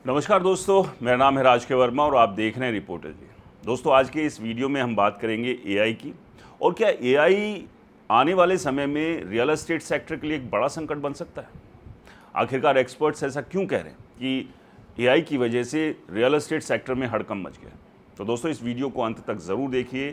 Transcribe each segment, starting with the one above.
नमस्कार दोस्तों, मेरा नाम है राज के वर्मा और आप देख रहे हैं रिपोर्टर जी। दोस्तों, आज के इस वीडियो में हम बात करेंगे एआई की और क्या एआई आने वाले समय में रियल एस्टेट सेक्टर के लिए एक बड़ा संकट बन सकता है। आखिरकार एक्सपर्ट्स ऐसा क्यों कह रहे हैं कि एआई की वजह से रियल एस्टेट सेक्टर में हड़कंप मच गया। तो दोस्तों, इस वीडियो को अंत तक ज़रूर देखिए,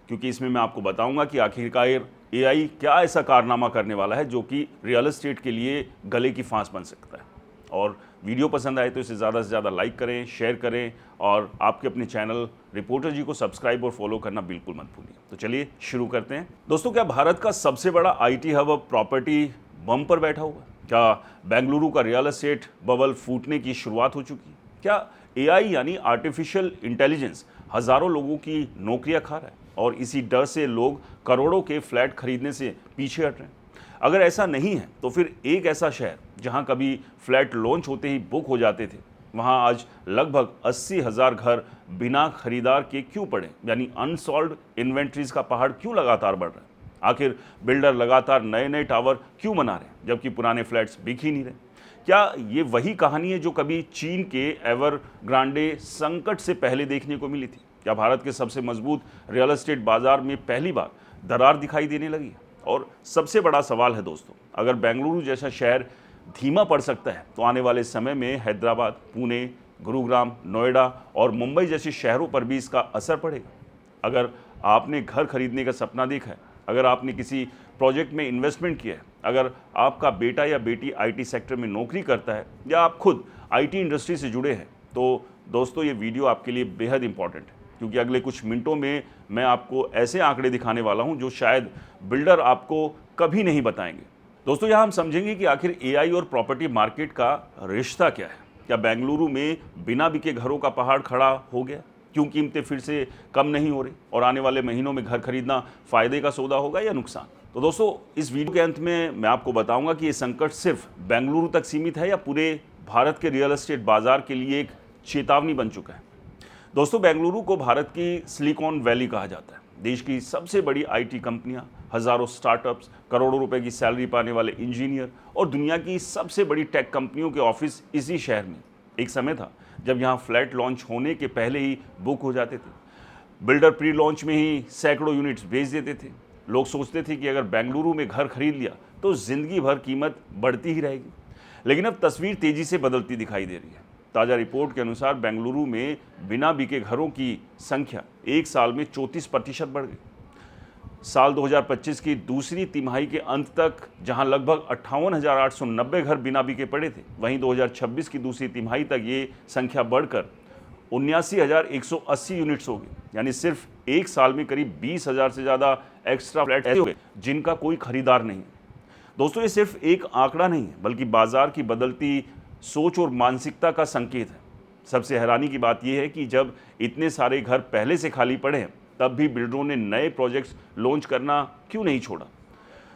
क्योंकि इसमें मैं आपको बताऊंगा कि आखिरकार एआई क्या ऐसा कारनामा करने वाला है जो कि रियल एस्टेट के लिए गले की फांस बन सकता है। और वीडियो पसंद आए तो इसे ज़्यादा से ज़्यादा लाइक करें, शेयर करें और आपके अपने चैनल रिपोर्टर जी को सब्सक्राइब और फॉलो करना बिल्कुल मत भूलिए। तो चलिए शुरू करते हैं। दोस्तों, क्या भारत का सबसे बड़ा आईटी हब अब प्रॉपर्टी बम पर बैठा हुआ है? क्या बेंगलुरु का रियल एस्टेट बबल फूटने की शुरुआत हो चुकी है? क्या एआई यानी आर्टिफिशियल इंटेलिजेंस हज़ारों लोगों की नौकरियां खा रहा है और इसी डर से लोग करोड़ों के फ्लैट खरीदने से पीछे हट रहे हैं? अगर ऐसा नहीं है तो फिर एक ऐसा शहर जहां कभी फ्लैट लॉन्च होते ही बुक हो जाते थे, वहां आज लगभग 80,000 घर बिना खरीदार के क्यों पड़े, यानी अनसॉल्व्ड इन्वेंट्रीज का पहाड़ क्यों लगातार बढ़ रहा है? आखिर बिल्डर लगातार नए नए टावर क्यों बना रहे हैं जबकि पुराने फ्लैट्स बिक ही नहीं रहे? क्या ये वही कहानी है जो कभी चीन के एवर ग्रांडे संकट से पहले देखने को मिली थी? क्या भारत के सबसे मजबूत रियल एस्टेट बाजार में पहली बार दरार दिखाई देने लगी है? और सबसे बड़ा सवाल है दोस्तों, अगर बेंगलुरु जैसा शहर धीमा पड़ सकता है तो आने वाले समय में हैदराबाद, पुणे, गुरुग्राम, नोएडा और मुंबई जैसे शहरों पर भी इसका असर पड़ेगा। अगर आपने घर खरीदने का सपना देखा है, अगर आपने किसी प्रोजेक्ट में इन्वेस्टमेंट किया है, अगर आपका बेटा या बेटी आईटी सेक्टर में नौकरी करता है या आप खुद आईटी इंडस्ट्री से जुड़े हैं, तो दोस्तों ये वीडियो आपके लिए बेहद इंपॉर्टेंट है, क्योंकि अगले कुछ मिनटों में मैं आपको ऐसे आंकड़े दिखाने वाला हूं जो शायद बिल्डर आपको कभी नहीं बताएंगे। दोस्तों, यहाँ हम समझेंगे कि आखिर एआई और प्रॉपर्टी मार्केट का रिश्ता क्या है। क्या बेंगलुरु में बिना बिके घरों का पहाड़ खड़ा हो गया? क्यों कीमतें फिर से कम नहीं हो रही और आने वाले महीनों में घर खरीदना फायदे का सौदा होगा या नुकसान? तो दोस्तों, इस वीडियो के अंत में मैं आपको बताऊंगा कि ये संकट सिर्फ बेंगलुरु तक सीमित है या पूरे भारत के रियल एस्टेट बाजार के लिए एक चेतावनी बन चुका है। दोस्तों, बेंगलुरु को भारत की सिलिकॉन वैली कहा जाता है। देश की सबसे बड़ी आईटी कंपनियां, हजारों स्टार्टअप्स, करोड़ों रुपए की सैलरी पाने वाले इंजीनियर और दुनिया की सबसे बड़ी टेक कंपनियों के ऑफिस इसी शहर में। एक समय था जब यहां फ्लैट लॉन्च होने के पहले ही बुक हो जाते थे। बिल्डर प्री लॉन्च में ही सैकड़ों यूनिट्स बेच देते थे। लोग सोचते थे कि अगर बेंगलुरु में घर खरीद लिया तो जिंदगी भर कीमत बढ़ती ही रहेगी। लेकिन अब तस्वीर तेजी से बदलती दिखाई दे रही है। ताज़ा रिपोर्ट के अनुसार बेंगलुरु में बिना बिके घरों की संख्या एक साल में 34% बढ़ गई। साल 2025 की दूसरी तिमाही के अंत तक जहां लगभग 58,890 घर बिना बिके पड़े थे, वहीं 2026 की दूसरी तिमाही तक ये संख्या बढ़कर 79,180 यूनिट्स हो गई। यानी सिर्फ एक साल में करीब 20,000 से ज़्यादा एक्स्ट्रा फ्लैट ऐसे हो गए जिनका कोई खरीदार नहीं है। दोस्तों, ये सिर्फ एक आंकड़ा नहीं है, बल्कि बाजार की बदलती सोच और मानसिकता का संकेत है। सबसे हैरानी की बात यह है कि जब इतने सारे घर पहले से खाली पड़े हैं, तब भी बिल्डरों ने नए प्रोजेक्ट्स लॉन्च करना क्यों नहीं छोड़ा?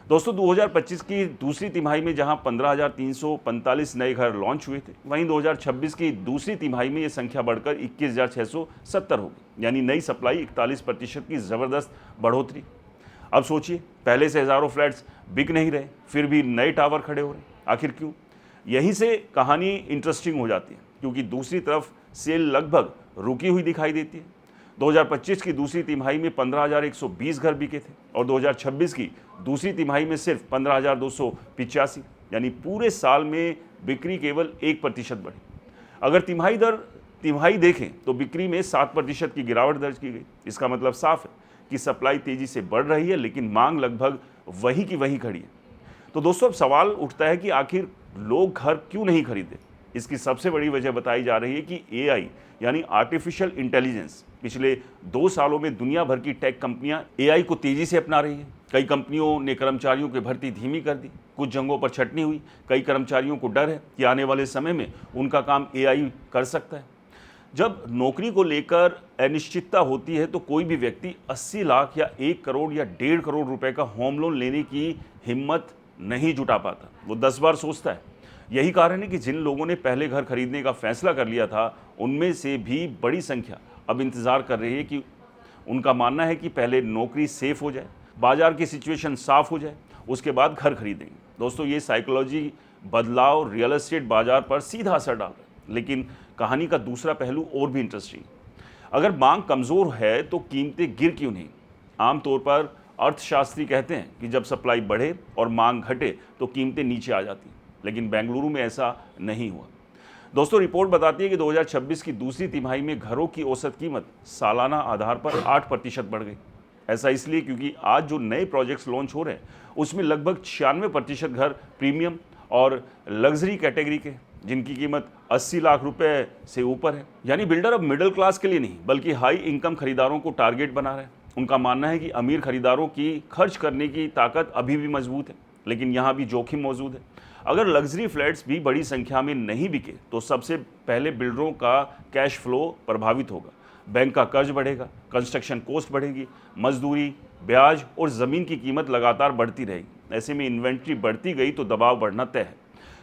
दोस्तों, 2025 की दूसरी तिमाही में जहां 15,345 नए घर लॉन्च हुए थे, वहीं 2026 की दूसरी तिमाही में यह संख्या बढ़कर 21,670 हो गई। यानी नई सप्लाई 41% की ज़बरदस्त बढ़ोतरी। अब सोचिए, पहले से हज़ारों फ्लैट्स बिक नहीं रहे, फिर भी नए टावर खड़े हो रहे। आखिर क्यों? यहीं से कहानी इंटरेस्टिंग हो जाती है, क्योंकि दूसरी तरफ सेल लगभग रुकी हुई दिखाई देती है। 2025 की दूसरी तिमाही में 15,120 घर बिके थे और 2026 की दूसरी तिमाही में सिर्फ 15,285, यानी पूरे साल में बिक्री केवल 1% बढ़ी। अगर तिमाही देखें तो बिक्री में 7% की गिरावट दर्ज की गई। इसका मतलब साफ है कि सप्लाई तेजी से बढ़ रही है, लेकिन मांग लगभग वही की वही खड़ी है। तो दोस्तों, अब सवाल उठता है कि आखिर लोग घर क्यों नहीं खरीदे? इसकी सबसे बड़ी वजह बताई जा रही है कि एआई यानी आर्टिफिशियल इंटेलिजेंस पिछले 2 सालों में दुनिया भर की टेक कंपनियां एआई को तेजी से अपना रही हैं। कई कंपनियों ने कर्मचारियों की भर्ती धीमी कर दी, कुछ जगहों पर छटनी हुई। कई कर्मचारियों को डर है कि आने वाले समय में उनका काम एआई कर सकता है। जब नौकरी को लेकर अनिश्चितता होती है तो कोई भी व्यक्ति 80 लाख या 1 करोड़ या 1.5 करोड़ रुपए का होम लोन लेने की हिम्मत नहीं जुटा पाता। वो 10 बार सोचता है। यही कारण है कि जिन लोगों ने पहले घर खरीदने का फैसला कर लिया था, उनमें से भी बड़ी संख्या अब इंतज़ार कर रही है कि उनका मानना है कि पहले नौकरी सेफ हो जाए, बाजार की सिचुएशन साफ हो जाए, उसके बाद घर खरीदेंगे। दोस्तों, ये साइकोलॉजी बदलाव रियल एस्टेट बाजार पर सीधा असर डाल रहा है, लेकिन कहानी का दूसरा पहलू और भी इंटरेस्टिंग। अगर मांग कमज़ोर है तो कीमतें गिर क्यों नहीं? आमतौर पर अर्थशास्त्री कहते हैं कि जब सप्लाई बढ़े और मांग घटे तो कीमतें नीचे आ जाती, लेकिन बेंगलुरु में ऐसा नहीं हुआ। दोस्तों, रिपोर्ट बताती है कि 2026 की दूसरी तिमाही में घरों की औसत कीमत सालाना आधार पर 8% बढ़ गई। ऐसा इसलिए क्योंकि आज जो नए प्रोजेक्ट्स लॉन्च हो रहे हैं उसमें लगभग 96% घर प्रीमियम और लग्जरी कैटेगरी के, जिनकी कीमत 80 लाख रुपए से ऊपर है। यानी बिल्डर अब मिडिल क्लास के लिए नहीं बल्कि हाई इनकम खरीदारों को टारगेट बना रहे हैं। उनका मानना है कि अमीर खरीदारों की खर्च करने की ताकत अभी भी मजबूत है, लेकिन यहाँ भी जोखिम मौजूद है। अगर लग्जरी फ्लैट्स भी बड़ी संख्या में नहीं बिके तो सबसे पहले बिल्डरों का कैश फ्लो प्रभावित होगा, बैंक का कर्ज बढ़ेगा, कंस्ट्रक्शन कॉस्ट बढ़ेगी, मजदूरी, ब्याज और ज़मीन की कीमत लगातार बढ़ती रहेगी। ऐसे में इन्वेंट्री बढ़ती गई तो दबाव बढ़ना तय है।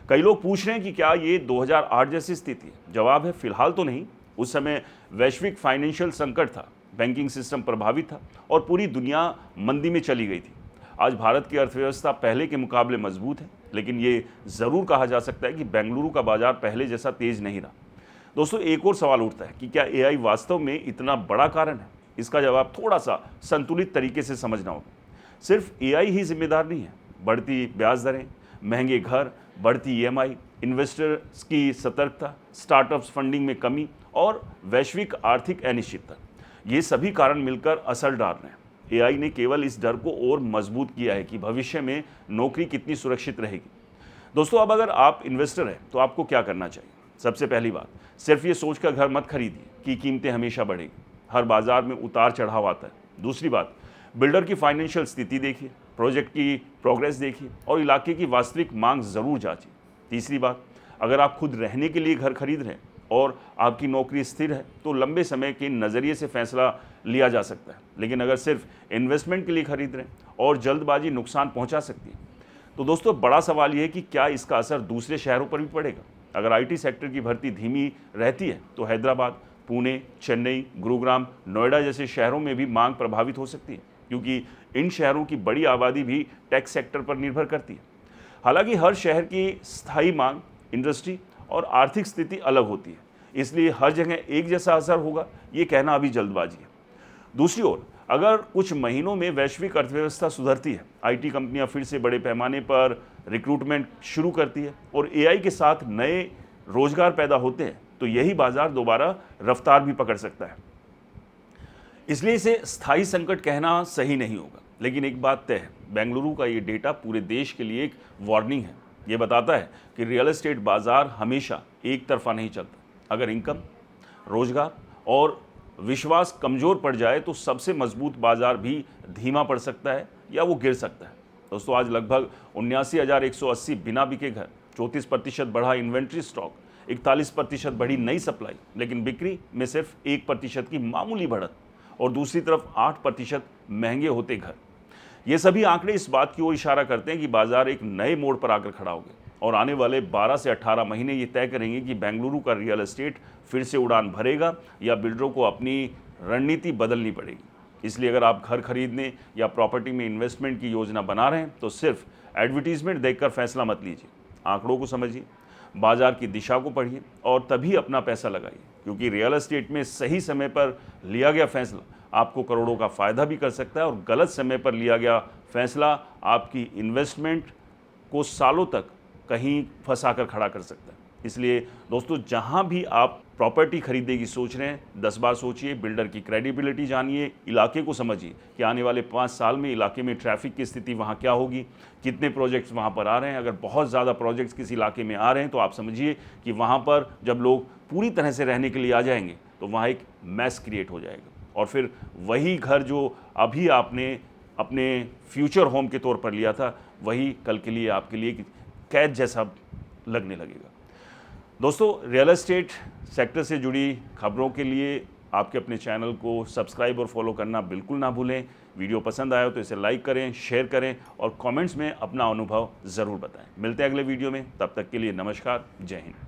कई लोग पूछ रहे हैं कि क्या ये 2008 जैसी स्थिति है? जवाब है फिलहाल तो नहीं। उस समय वैश्विक फाइनेंशियल संकट था, बैंकिंग सिस्टम प्रभावित था और पूरी दुनिया मंदी में चली गई थी। आज भारत की अर्थव्यवस्था पहले के मुकाबले मजबूत है, लेकिन ये ज़रूर कहा जा सकता है कि बेंगलुरु का बाजार पहले जैसा तेज नहीं रहा। दोस्तों, एक और सवाल उठता है कि क्या एआई वास्तव में इतना बड़ा कारण है? इसका जवाब थोड़ा सा संतुलित तरीके से समझना होगा। सिर्फ एआई ही जिम्मेदार नहीं है। बढ़ती ब्याज दरें, महंगे घर, बढ़ती ईएमआई, इन्वेस्टर्स की सतर्कता, स्टार्टअप्स फंडिंग में कमी और वैश्विक आर्थिक अनिश्चितता, ये सभी कारण मिलकर असर डाल रहे हैं। एआई ने केवल इस डर को और मजबूत किया है कि भविष्य में नौकरी कितनी सुरक्षित रहेगी। दोस्तों, अब अगर आप इन्वेस्टर हैं तो आपको क्या करना चाहिए? सबसे पहली बात, सिर्फ ये सोचकर घर मत खरीदिए कि कीमतें हमेशा बढ़ेगी। हर बाजार में उतार चढ़ाव आता है। दूसरी बात, बिल्डर की फाइनेंशियल स्थिति देखिए, प्रोजेक्ट की प्रोग्रेस देखिए और इलाके की वास्तविक मांग ज़रूर जांचिए। तीसरी बात, अगर आप खुद रहने के लिए घर खरीद रहे हैं और आपकी नौकरी स्थिर है तो लंबे समय के नज़रिए से फैसला लिया जा सकता है, लेकिन अगर सिर्फ इन्वेस्टमेंट के लिए खरीद रहे हैं और जल्दबाजी नुकसान पहुंचा सकती है। तो दोस्तों, बड़ा सवाल यह है कि क्या इसका असर दूसरे शहरों पर भी पड़ेगा? अगर आईटी सेक्टर की भर्ती धीमी रहती है तो हैदराबाद, पुणे, चेन्नई, गुरुग्राम, नोएडा जैसे शहरों में भी मांग प्रभावित हो सकती है, क्योंकि इन शहरों की बड़ी आबादी भी टेक सेक्टर पर निर्भर करती है। हालांकि हर शहर की स्थायी मांग, इंडस्ट्री और आर्थिक स्थिति अलग होती है, इसलिए हर जगह एक जैसा असर होगा ये कहना अभी जल्दबाजी है। दूसरी ओर, अगर कुछ महीनों में वैश्विक अर्थव्यवस्था सुधरती है, आईटी कंपनियां फिर से बड़े पैमाने पर रिक्रूटमेंट शुरू करती है और एआई के साथ नए रोजगार पैदा होते हैं, तो यही बाजार दोबारा रफ्तार भी पकड़ सकता है। इसलिए इसे स्थायी संकट कहना सही नहीं होगा। लेकिन एक बात तय है, बेंगलुरु का ये डेटा पूरे देश के लिए एक वार्निंग है। ये बताता है कि रियल एस्टेट बाजार हमेशा एक तरफा नहीं चलता। अगर इनकम, रोजगार और विश्वास कमज़ोर पड़ जाए तो सबसे मजबूत बाजार भी धीमा पड़ सकता है या वो गिर सकता है। दोस्तों, आज लगभग 79,180 बिना बिके घर, 34% बढ़ा इन्वेंट्री स्टॉक, 41% बढ़ी नई सप्लाई, लेकिन बिक्री में सिर्फ 1% की मामूली बढ़त और दूसरी तरफ 8% महंगे होते घर। ये सभी आंकड़े इस बात की ओर इशारा करते हैं कि बाजार एक नए मोड़ पर आकर खड़ा हो गया और आने वाले 12 से 18 महीने ये तय करेंगे कि बेंगलुरु का रियल एस्टेट फिर से उड़ान भरेगा या बिल्डरों को अपनी रणनीति बदलनी पड़ेगी। इसलिए अगर आप घर खरीदने या प्रॉपर्टी में इन्वेस्टमेंट की योजना बना रहे हैं तो सिर्फ एडवर्टीजमेंट देखकर फैसला मत लीजिए। आंकड़ों को समझिए, बाजार की दिशा को पढ़िए और तभी अपना पैसा लगाइए, क्योंकि रियल एस्टेट में सही समय पर लिया गया फैसला आपको करोड़ों का फ़ायदा भी कर सकता है और गलत समय पर लिया गया फैसला आपकी इन्वेस्टमेंट को सालों तक कहीं फंसा कर खड़ा कर सकता है। इसलिए दोस्तों, जहां भी आप प्रॉपर्टी खरीदने की सोच रहे हैं, 10 बार सोचिए, बिल्डर की क्रेडिबिलिटी जानिए, इलाके को समझिए कि आने वाले 5 साल में इलाके में ट्रैफिक की स्थिति वहाँ क्या होगी, कितने प्रोजेक्ट्स वहाँ पर आ रहे हैं। अगर बहुत ज़्यादा प्रोजेक्ट्स किसी इलाके में आ रहे हैं तो आप समझिए कि वहाँ पर जब लोग पूरी तरह से रहने के लिए आ जाएंगे तो वहाँ एक मैस क्रिएट हो जाएगा और फिर वही घर जो अभी आपने अपने फ्यूचर होम के तौर पर लिया था, वही कल के लिए आपके लिए कैद जैसा लगने लगेगा। दोस्तों, रियल एस्टेट सेक्टर से जुड़ी खबरों के लिए आपके अपने चैनल को सब्सक्राइब और फॉलो करना बिल्कुल ना भूलें। वीडियो पसंद आया हो तो इसे लाइक करें, शेयर करें और कमेंट्स में अपना अनुभव ज़रूर बताएं। मिलते हैं अगले वीडियो में, तब तक के लिए नमस्कार, जय हिंद।